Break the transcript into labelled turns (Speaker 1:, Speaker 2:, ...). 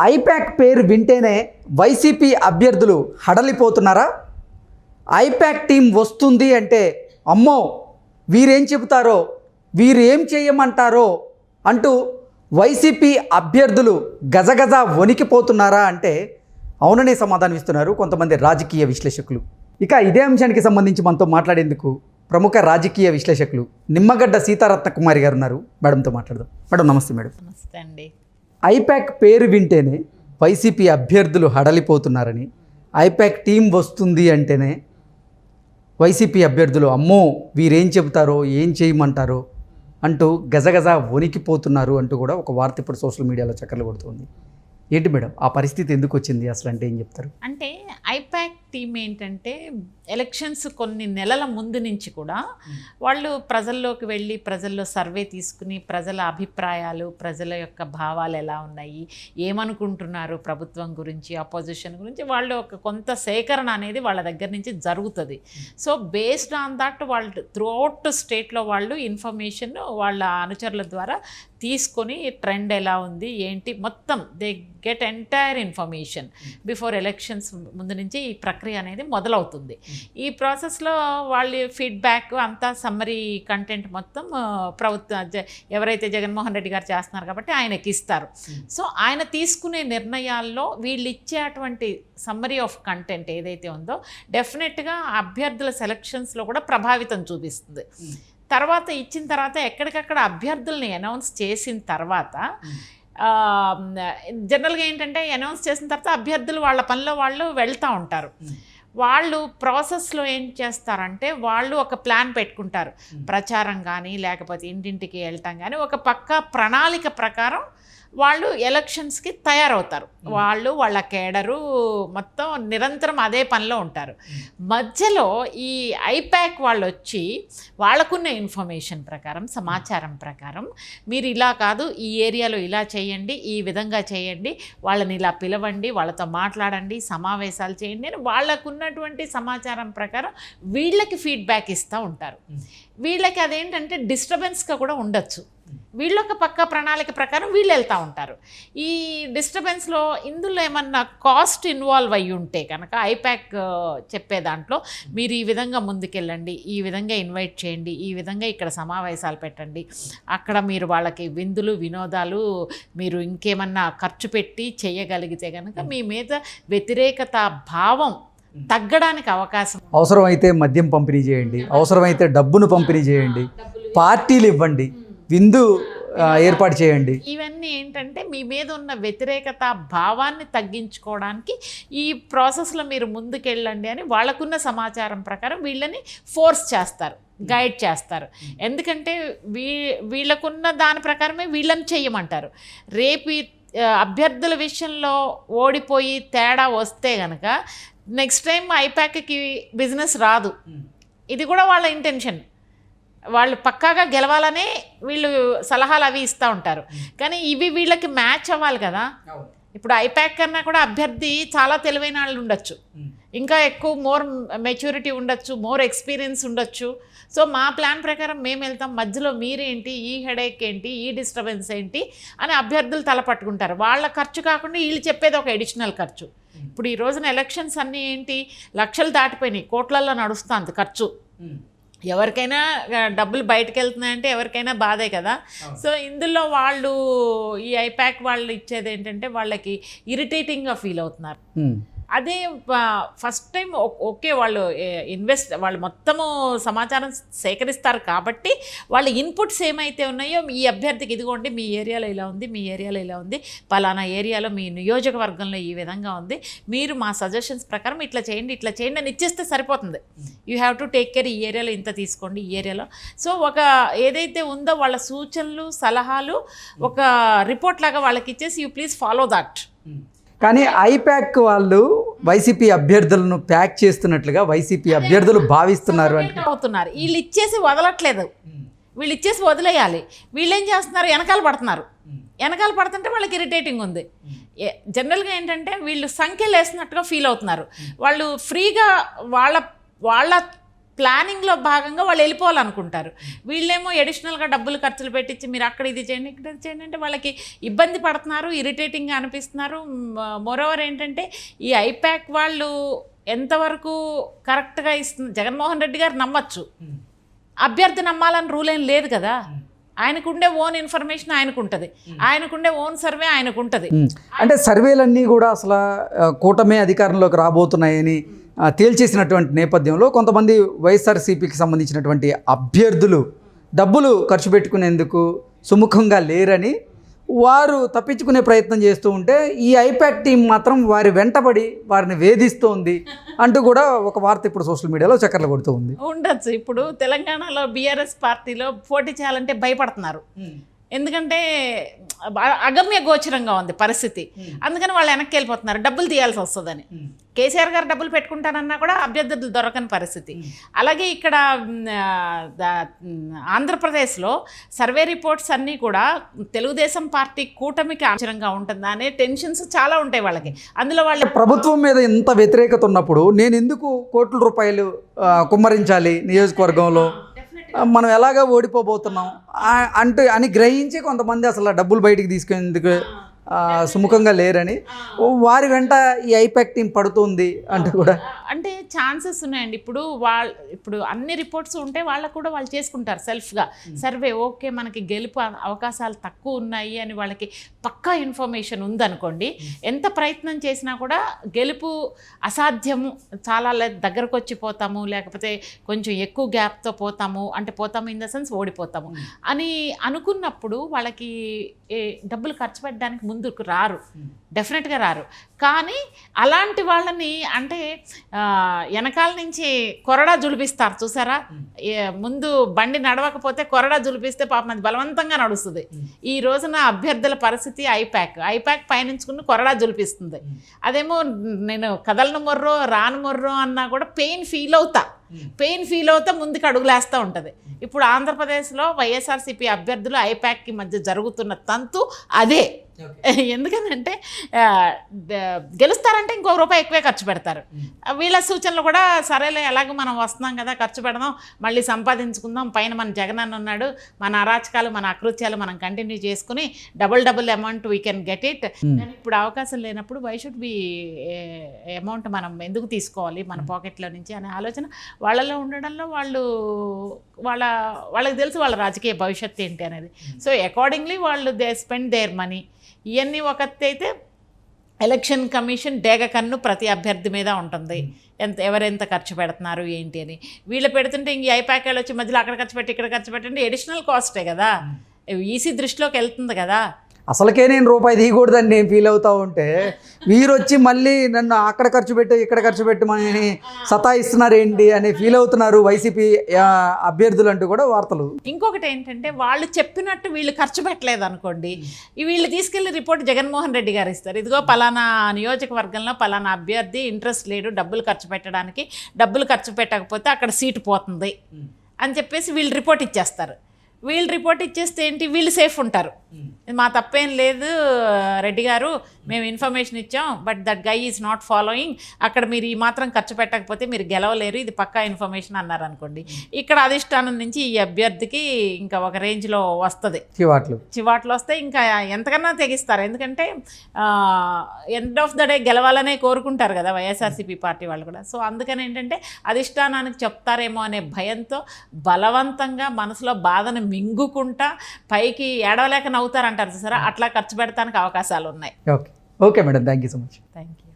Speaker 1: I-PAC పేరు వింటేనే YCP అభ్యర్థులు హడలిపోతున్నారా? ఐపాక్ టీం వస్తుంది అంటే అమ్మో వీరేం చెబుతారో, వీరేం చేయమంటారో అంటూ వైసీపీ అభ్యర్థులు గజగజ వణికిపోతున్నారా అంటే అవుననే సమాధానం ఇస్తున్నారు కొంతమంది రాజకీయ విశ్లేషకులు. ఇక ఇదే అంశానికి సంబంధించి మనతో మాట్లాడేందుకు ప్రముఖ రాజకీయ విశ్లేషకులు నిమ్మగడ్డ సీతారత్న కుమారి గారు ఉన్నారు. మేడంతో మాట్లాడదాం. మేడం నమస్తే. మేడం
Speaker 2: నమస్తే అండి.
Speaker 1: ఐపాక్ పేరు వింటేనే వైసీపీ అభ్యర్థులు హడలిపోతున్నారని, ఐపాక్ టీం వస్తుంది అంటేనే వైసీపీ అభ్యర్థులు అమ్మో వీరేం చెబుతారో, ఏం చేయమంటారో అంటూ గజగజ వణికిపోతున్నారు అంటూ కూడా ఒక వార్త ఇప్పుడు సోషల్ మీడియాలో చక్కర్లు కొడుతుంది. ఏంటి మేడం ఆ పరిస్థితి ఎందుకు వచ్చింది అసలు, అంటే ఏం చెప్తారు?
Speaker 2: అంటే ఐపాక్ టీం ఏంటంటే ఎలక్షన్స్ కొన్ని నెలల ముందు నుంచి కూడా వాళ్ళు ప్రజల్లోకి వెళ్ళి ప్రజల్లో సర్వే తీసుకుని ప్రజల అభిప్రాయాలు, ప్రజల యొక్క భావాలు ఎలా ఉన్నాయి, ఏమనుకుంటున్నారు ప్రభుత్వం గురించి, అపోజిషన్ గురించి వాళ్ళు ఒక కొంత సేకరణ అనేది వాళ్ళ దగ్గర నుంచి జరుగుతుంది. సో బేస్డ్ ఆన్ దట్ వాళ్ళు త్రూఅవుట్ స్టేట్లో వాళ్ళు ఇన్ఫర్మేషన్ వాళ్ళ అనుచరుల ద్వారా తీసుకొని ట్రెండ్ ఎలా ఉంది ఏంటి మొత్తం they get entire information before elections ముందు నుంచి ఈ ప్రక్రియ అనేది మొదలవుతుంది. ఈ ప్రాసెస్లో వాళ్ళ ఫీడ్బ్యాక్ అంతా సమ్మరీ కంటెంట్ మొత్తం ప్రభుత్వం ఎవరైతే జగన్మోహన్ రెడ్డి గారు చేస్తున్నారు కాబట్టి ఆయనకి ఇస్తారు. సో ఆయన తీసుకునే నిర్ణయాల్లో వీళ్ళు ఇచ్చేటువంటి సమ్మరీ ఆఫ్ కంటెంట్ ఏదైతే ఉందో డెఫినెట్గా అభ్యర్థుల సెలక్షన్స్లో కూడా ప్రభావితం చూపిస్తుంది. తర్వాత ఇచ్చిన తర్వాత ఎక్కడికక్కడ అభ్యర్థుల్ని అనౌన్స్ చేసిన తర్వాత జనరల్గా ఏంటంటే అనౌన్స్ చేసిన తర్వాత అభ్యర్థులు వాళ్ళ పనిలో వాళ్ళు వెళ్తూ ఉంటారు. వాళ్ళు ప్రాసెస్లో ఏం చేస్తారంటే వాళ్ళు ఒక ప్లాన్ పెట్టుకుంటారు. ప్రచారం కానీ లేకపోతే ఇంటింటికి వెళ్ళటం కానీ ఒక పక్కా ప్రణాళిక ప్రకారం వాళ్ళు ఎలక్షన్స్కి తయారవుతారు. వాళ్ళు వాళ్ళ కేడరు మొత్తం నిరంతరం అదే పనిలో ఉంటారు. మధ్యలో ఈ ఐపాక్ వాళ్ళు వచ్చి వాళ్ళకున్న ఇన్ఫర్మేషన్ ప్రకారం, సమాచారం ప్రకారం మీరు ఇలా కాదు, ఈ ఏరియాలో ఇలా చేయండి, ఈ విధంగా చేయండి, వాళ్ళని ఇలా పిలవండి, వాళ్ళతో మాట్లాడండి, సమావేశాలు చేయండి అని వాళ్ళకున్నటువంటి సమాచారం ప్రకారం వీళ్ళకి ఫీడ్బ్యాక్ ఇస్తూ ఉంటారు. వీళ్ళకి అదేంటంటే డిస్టర్బెన్స్గా కూడా ఉండొచ్చు. వీళ్ళొక పక్క ప్రణాళిక ప్రకారం వీళ్ళు వెళ్తూ ఉంటారు. ఈ డిస్టర్బెన్స్లో ఇందులో ఏమన్నా కాస్ట్ ఇన్వాల్వ్ అయ్యి ఉంటే కనుక ఐపాక్ చెప్పే దాంట్లో మీరు ఈ విధంగా ముందుకెళ్ళండి, ఈ విధంగా ఇన్వైట్ చేయండి, ఈ విధంగా ఇక్కడ సమావేశాలు పెట్టండి, అక్కడ మీరు వాళ్ళకి విందులు వినోదాలు మీరు ఇంకేమన్నా ఖర్చు పెట్టి చేయగలిగితే కనుక మీ మీద వ్యతిరేకత భావం తగ్గడానికి అవకాశం.
Speaker 1: అవసరమైతే మద్యం పంపిణీ చేయండి, అవసరమైతే డబ్బును పంపిణీ చేయండి, పార్టీలు ఇవ్వండి, విందు ఏర్పాటు చేయండి.
Speaker 2: ఇవన్నీ ఏంటంటే మీ మీద ఉన్న వ్యతిరేకత భావాన్ని తగ్గించుకోవడానికి ఈ ప్రాసెస్లో మీరు ముందుకెళ్ళండి అని వాళ్ళకున్న సమాచారం ప్రకారం వీళ్ళని ఫోర్స్ చేస్తారు, గైడ్ చేస్తారు. ఎందుకంటే వీళ్ళకున్న దాని ప్రకారమే వీళ్ళని చెయ్యమంటారు. రేపు అభ్యర్థుల విషయంలో ఓడిపోయి తేడా వస్తే కనుక నెక్స్ట్ టైం ఐపాక్కి బిజినెస్ రాదు. ఇది కూడా వాళ్ళ ఇంటెన్షన్. వాళ్ళు పక్కాగా గెలవాలనే వీళ్ళు సలహాలు అవి ఇస్తూ ఉంటారు. కానీ ఇవి వీళ్ళకి మ్యాచ్ అవ్వాలి కదా. ఇప్పుడు ఐపాక్ కన్నా కూడా అభ్యర్థి చాలా తెలివైన వాళ్ళు ఉండొచ్చు, ఇంకా ఎక్కువ మోర్ మెచ్యూరిటీ ఉండొచ్చు, మోర్ ఎక్స్పీరియన్స్ ఉండొచ్చు. సో మా ప్లాన్ ప్రకారం మేము వెళ్తాం, మధ్యలో మీరేంటి, ఈ హెడేక్ ఏంటి, ఈ డిస్టర్బెన్స్ ఏంటి అని అభ్యర్థులు తలపట్టుకుంటారు. వాళ్ళ ఖర్చు కాకుండా వీళ్ళు చెప్పేది ఒక అడిషనల్ ఖర్చు. ఇప్పుడు ఈ రోజున ఎలక్షన్స్ అన్నీ ఏంటి లక్షలు దాటిపోయినాయి, కోట్లల్లో నడుస్తుంది ఖర్చు. ఎవరికైనా డబ్బులు బయటకు వెళ్తున్నాయంటే ఎవరికైనా బాధే కదా. సో ఇందులో వాళ్ళు ఈ ఐపాక్ వాళ్ళు ఇచ్చేది ఏంటంటే వాళ్ళకి ఇరిటేటింగ్గా ఫీల్ అవుతున్నారు. అదే ఫస్ట్ టైం ఓకే వాళ్ళు వాళ్ళు మొత్తము సమాచారం సేకరిస్తారు కాబట్టి వాళ్ళ ఇన్పుట్స్ ఏమైతే ఉన్నాయో ఈ అభ్యర్థికి ఇదిగోండి మీ ఏరియాలో ఇలా ఉంది, మీ ఏరియాలో ఇలా ఉంది, పలానా ఏరియాలో మీ నియోజకవర్గంలో ఈ విధంగా ఉంది, మీరు మా సజెషన్స్ ప్రకారం ఇట్లా చేయండి, ఇట్లా చేయండి అని ఇచ్చేస్తే సరిపోతుంది. You have to take care, ఈ ఏరియాలో ఇంత తీసుకోండి, ఈ ఏరియాలో. సో ఒక ఏదైతే ఉందో వాళ్ళ సూచనలు సలహాలు ఒక రిపోర్ట్ లాగా వాళ్ళకి ఇచ్చేసి యూ ప్లీజ్ ఫాలో దాట్.
Speaker 1: కానీ ఐపాక్ వాళ్ళు వైసీపీ అభ్యర్థులను ప్యాక్ చేస్తున్నట్లుగా వైసీపీ అభ్యర్థులు భావిస్తున్నారు
Speaker 2: అవుతున్నారు. వీళ్ళు ఇచ్చేసి వదలట్లేదు, వీళ్ళు ఇచ్చేసి వదిలేయాలి. వీళ్ళు ఏం చేస్తున్నారు, వెనకాల పడుతున్నారు. వెనకాల పడుతుంటే వాళ్ళకి ఇరిటేటింగ్ ఉంది. జనరల్గా ఏంటంటే వీళ్ళు సంఖ్యలు వేస్తున్నట్టుగా ఫీల్ అవుతున్నారు. వాళ్ళు ఫ్రీగా వాళ్ళ ప్లానింగ్లో భాగంగా వాళ్ళు వెళ్ళిపోవాలనుకుంటారు. వీళ్ళేమో ఎడిషనల్గా డబ్బులు ఖర్చులు పెట్టించి మీరు అక్కడ ఇది చేయండి ఇక్కడ ఇది చేయండి అంటే వాళ్ళకి ఇబ్బంది పడుతున్నారు, ఇరిటేటింగ్గా అనిపిస్తున్నారు. మోరోవర్ ఏంటంటే ఈ ఐపాక్ వాళ్ళు ఎంతవరకు కరెక్ట్గా ఇస్తుంది, జగన్మోహన్ రెడ్డి గారు నమ్మచ్చు, అభ్యర్థి నమ్మాలని రూల్ ఏం లేదు కదా. ఆయనకుండే ఓన్ ఇన్ఫర్మేషన్ ఆయనకుంటుంది, ఆయనకుండే ఓన్ సర్వే ఆయనకుంటుంది.
Speaker 1: అంటే సర్వేలన్నీ కూడా అసలు కూటమి అధికారంలోకి రాబోతున్నాయని తేల్చేసినటువంటి నేపథ్యంలో కొంతమంది వైఎస్ఆర్సీపీకి సంబంధించినటువంటి అభ్యర్థులు డబ్బులు ఖర్చు పెట్టుకునేందుకు సుముఖంగా లేరని వారు తప్పించుకునే ప్రయత్నం చేస్తూ ఉంటే ఈ ఐపాక్ టీం మాత్రం వారి వెంటబడి వారిని వేధిస్తోంది అంటూ కూడా ఒక వార్త ఇప్పుడు సోషల్ మీడియాలో చక్కర్లు కొడుతూ ఉంది.
Speaker 2: ఉండొచ్చు. ఇప్పుడు తెలంగాణలో బీఆర్ఎస్ పార్టీలో పోటీ చేయాలంటే భయపడుతున్నారు, ఎందుకంటే అగమ్య గోచరంగా ఉంది పరిస్థితి. అందుకని వాళ్ళు వెనక్కి వెళ్ళిపోతున్నారు, డబ్బులు తీయాల్సి వస్తుందని. కేసీఆర్ గారు డబ్బులు పెట్టుకుంటానన్నా కూడా అభ్యర్థులు దొరకని పరిస్థితి. అలాగే ఇక్కడ ఆంధ్రప్రదేశ్లో సర్వే రిపోర్ట్స్ అన్నీ కూడా తెలుగుదేశం పార్టీ కూటమికి ఆచరంగా ఉంటుంది అనే టెన్షన్స్ చాలా ఉంటాయి వాళ్ళకి. అందులో వాళ్ళ
Speaker 1: ప్రభుత్వం మీద ఇంత వ్యతిరేకత ఉన్నప్పుడు నేను ఎందుకు కోట్ల రూపాయలు కుమ్మరించాలి నియోజకవర్గంలో, మనం ఎలాగా ఓడిపోబోతున్నాం అని గ్రహించి కొంతమంది అసలు డబ్బులు బయటికి తీసుకునేందుకు సుముఖంగా లేరని వారి వెంట ఈ ఐపాక్ టీం పడుతుంది అంటే కూడా
Speaker 2: అంటే ఛాన్సెస్ ఉన్నాయండి. ఇప్పుడు అన్ని రిపోర్ట్స్ ఉంటే వాళ్ళకు కూడా వాళ్ళు చేసుకుంటారు సెల్ఫ్గా సర్వే. ఓకే మనకి గెలుపు అవకాశాలు తక్కువ ఉన్నాయి అని వాళ్ళకి పక్కా ఇన్ఫర్మేషన్ ఉందనుకోండి, ఎంత ప్రయత్నం చేసినా కూడా గెలుపు అసాధ్యము, చాలా దగ్గరకు వచ్చి పోతాము, లేకపోతే కొంచెం ఎక్కువ గ్యాప్తో పోతాము, అంటే పోతాము ఇన్ ద సెన్స్ ఓడిపోతాము అని అనుకున్నప్పుడు వాళ్ళకి డబ్బులు ఖర్చు పెట్టడానికి ముందుకు రారు, డెఫినెట్గా రారు. కానీ అలాంటి వాళ్ళని అంటే వెనకాల నుంచి కొరడా జులిపిస్తారు చూసారా, ముందు బండి నడవకపోతే కొరడా జులిపిస్తే పాపం అది బలవంతంగా నడుస్తుంది. ఈ రోజున అభ్యర్థుల పరిస్థితి ఐపాక్ పయనించుకుని కొరడా జులిపిస్తుంది. అదేమో నేను కదలను మొర్రో రాను మొర్రో అన్నా కూడా పెయిన్ ఫీల్ అవుతా ముందుకు అడుగులేస్తూ ఉంటుంది. ఇప్పుడు ఆంధ్రప్రదేశ్లో వైఎస్ఆర్సీపీ అభ్యర్థులు ఐపాక్కి మధ్య జరుగుతున్న తంతు అదే. ఎందుకంటే గెలుస్తారంటే ఇంకో రూపాయి ఎక్కువే ఖర్చు పెడతారు. వీళ్ళ సూచనలు కూడా సరేలే ఎలాగో మనం వస్తున్నాం కదా, ఖర్చు పెడదాం, మళ్ళీ సంపాదించుకుందాం, పైన మన జగన్ అన్న ఉన్నాడు, మన అరాచకాలు మన అకృత్యాలు మనం కంటిన్యూ చేసుకుని double amount we can get it. కానీ ఇప్పుడు అవకాశం లేనప్పుడు వై షుడ్ బి అమౌంట్ మనం ఎందుకు తీసుకోవాలి మన పాకెట్లో నుంచి అనే ఆలోచన వాళ్ళలో ఉండడంలో వాళ్ళకి తెలుసు వాళ్ళ రాజకీయ భవిష్యత్తు ఏంటి అనేది. సో అకార్డింగ్లీ వాళ్ళు దే స్పెండ్ దేర్ మనీ. ఇవన్నీ ఒకటైతే ఎలక్షన్ కమిషన్ డేగ కన్ను ప్రతి అభ్యర్థి మీద ఉంటుంది, ఎవరెంత ఖర్చు పెడుతున్నారు ఏంటి అని. వీళ్ళు పెడుతుంటే ఇంక ఐపాక్ వచ్చి మధ్యలో అక్కడ ఖర్చు పెట్టి ఇక్కడ ఖర్చు పెట్టండి, ఎడిషనల్ కాస్టే కదా, ఈసీ దృష్టిలోకి వెళ్తుంది కదా.
Speaker 1: అసలుకే నేను రూపాయి తీయకూడదని నేను ఫీల్ అవుతూ ఉంటే వీరు వచ్చి మళ్ళీ నన్ను అక్కడ ఖర్చు పెట్టి ఇక్కడ ఖర్చు పెట్టమని సతాయిస్తున్నారు ఏంటి అని ఫీల్ అవుతున్నారు వైసీపీ అభ్యర్థులు అంటూ కూడా వార్తలు.
Speaker 2: ఇంకొకటి ఏంటంటే వాళ్ళు చెప్పినట్టు వీళ్ళు ఖర్చు పెట్టలేదు అనుకోండి, వీళ్ళు తీసుకెళ్లి రిపోర్ట్ జగన్మోహన్ రెడ్డి గారు ఇస్తారు. ఇదిగో పలానా నియోజకవర్గంలో పలానా అభ్యర్థి ఇంట్రెస్ట్ లేడు డబ్బులు ఖర్చు పెట్టడానికి, డబ్బులు ఖర్చు పెట్టకపోతే అక్కడ సీటు పోతుంది అని చెప్పేసి వీళ్ళు రిపోర్ట్ ఇచ్చేస్తారు. వీళ్ళు రిపోర్ట్ ఇచ్చేస్తే ఏంటి, వీళ్ళు సేఫ్ ఉంటారు. మా తప్పేం లేదు రెడ్డి గారు, మేము ఇన్ఫర్మేషన్ ఇచ్చాం, but that guy is not following, అక్కడ మీరు ఈ మాత్రం ఖర్చు పెట్టకపోతే మీరు గెలవలేరు, ఇది పక్కా ఇన్ఫర్మేషన్ అన్నారు అనుకోండి. ఇక్కడ అధిష్టానం నుంచి ఈ అభ్యర్థికి ఇంకా ఒక రేంజ్లో వస్తుంది, చివాట్లు వస్తే ఇంకా ఎంతకన్నా తెగిస్తారు. ఎందుకంటే ఎండ్ ఆఫ్ ద డే గెలవాలనే కోరుకుంటారు కదా వైఎస్ఆర్సీపీ పార్టీ వాళ్ళు కూడా. సో అందుకని ఏంటంటే అధిష్టానానికి చెప్తారేమో అనే భయంతో బలవంతంగా మనసులో బాధను మింగుకుంటా పైకి ఏడవలేక నవ్వుతారంటారు చూసారా, అట్లా ఖర్చు పెడతానికి అవకాశాలు ఉన్నాయి.
Speaker 1: Okay madam, thank you so much.
Speaker 2: Thank you.